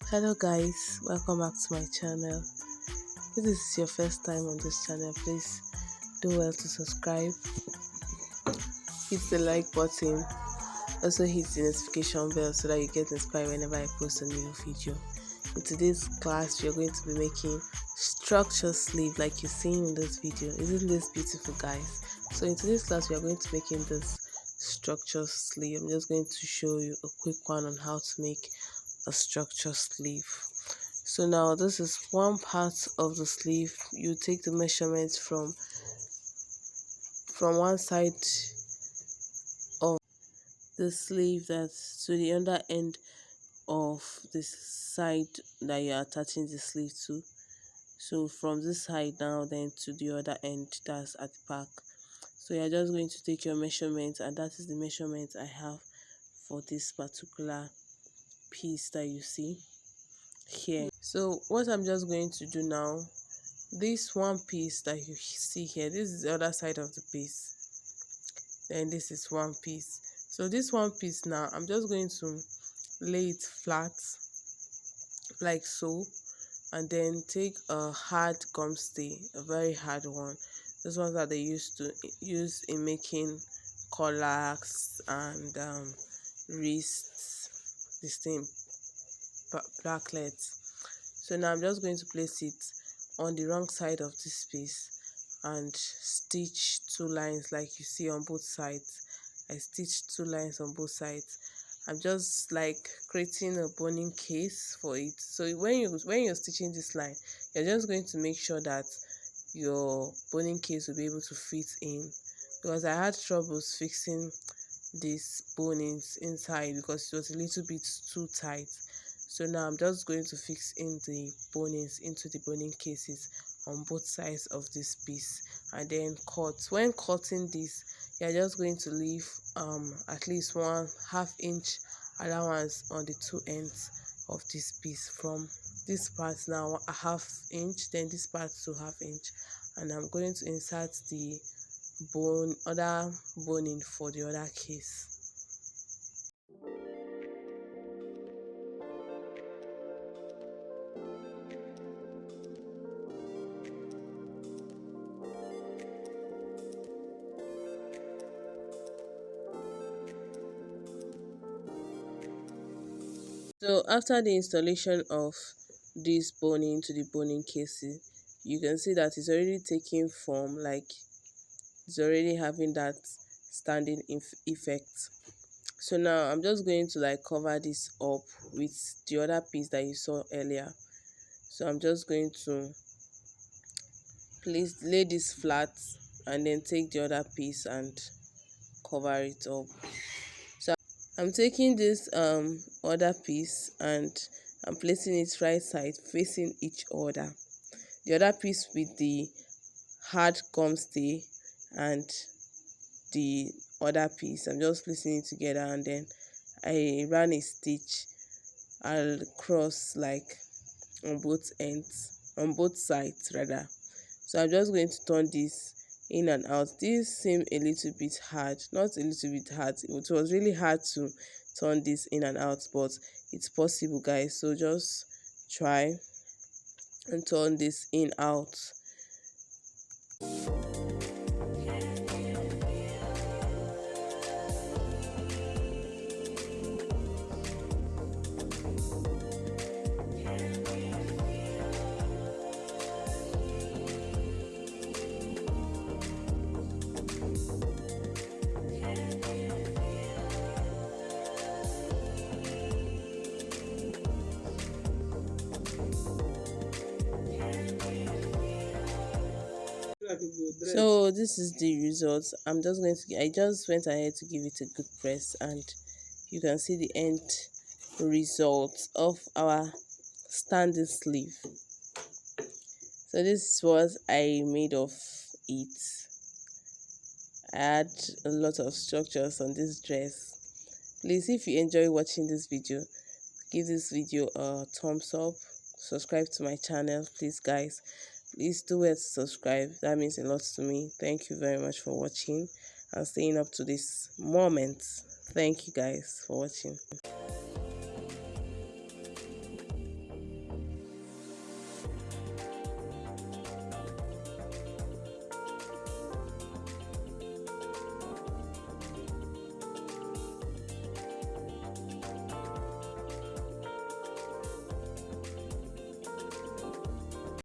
Hello guys, welcome back to my channel. If this is your first time on this channel, please do well to subscribe, hit the like button, also hit the notification bell so that you get inspired whenever I post a new video. In today's class, we are going to be making structure sleeve like you're seeing in this video. Isn't this beautiful, guys? So in today's class, we are going to be making this structure sleeve. I'm just going to show you a quick one on how to make a structure sleeve. So now this is one part of the sleeve. You take the measurements from one side of the sleeve that's to the other end of this side that you're attaching the sleeve to. So from this side now then to the other end, that's at the back. So you're just going to take your measurement, and that is the measurement I have for this particular piece that you see here. So what I'm just going to do now, this one piece that you see here, this is the other side of the piece, then this is one piece. So this one piece now, I'm just going to lay it flat like so, and then take a hard gum stay, a very hard one. Those ones that they used to use in making collars and wrists, this thing, blacklets. So now I'm just going to place it on the wrong side of this piece and stitch two lines like you see on both sides. I stitched two lines on both sides. I'm just like creating a boning case for it. So when you're stitching this line, you're just going to make sure that your boning case will be able to fit in, because I had troubles fixing these bonings inside because it was a little bit too tight. So now I'm just going to fix in the bonings into the boning cases on both sides of this piece, and then cut. When cutting this, you're just going to leave at least 1/2 inch allowance on the two ends of this piece. From this part now, 1/2 inch, then this part 2/2 inch, and I'm going to insert the other boning for the other case. So after the installation of this boning to the boning cases, you can see that it's already taking form, like it's already having that standing effect. So now I'm just going to like cover this up with the other piece that you saw earlier. So I'm just going to lay this flat and then take the other piece and cover it up. So I'm taking this other piece and I'm placing it right side facing each other. The other piece with the hard gum stay and the other piece, I'm just placing it together, and then I ran a stitch across like on both ends, on both sides rather. So I'm just going to turn this in and out. This seemed a little bit hard, not a little bit hard, it was really hard to turn this in and out, but it's possible, guys. So just try and turn this in out. So this is the result. I just went ahead to give it a good press, and you can see the end result of our standing sleeve. So this is what I made of it. I had a lot of structures on this dress. Please, if you enjoy watching this video, give this video a thumbs up, subscribe to my channel, please, guys. Please do well to subscribe. That means a lot to me. Thank you very much for watching and staying up to this moment. Thank you guys for watching.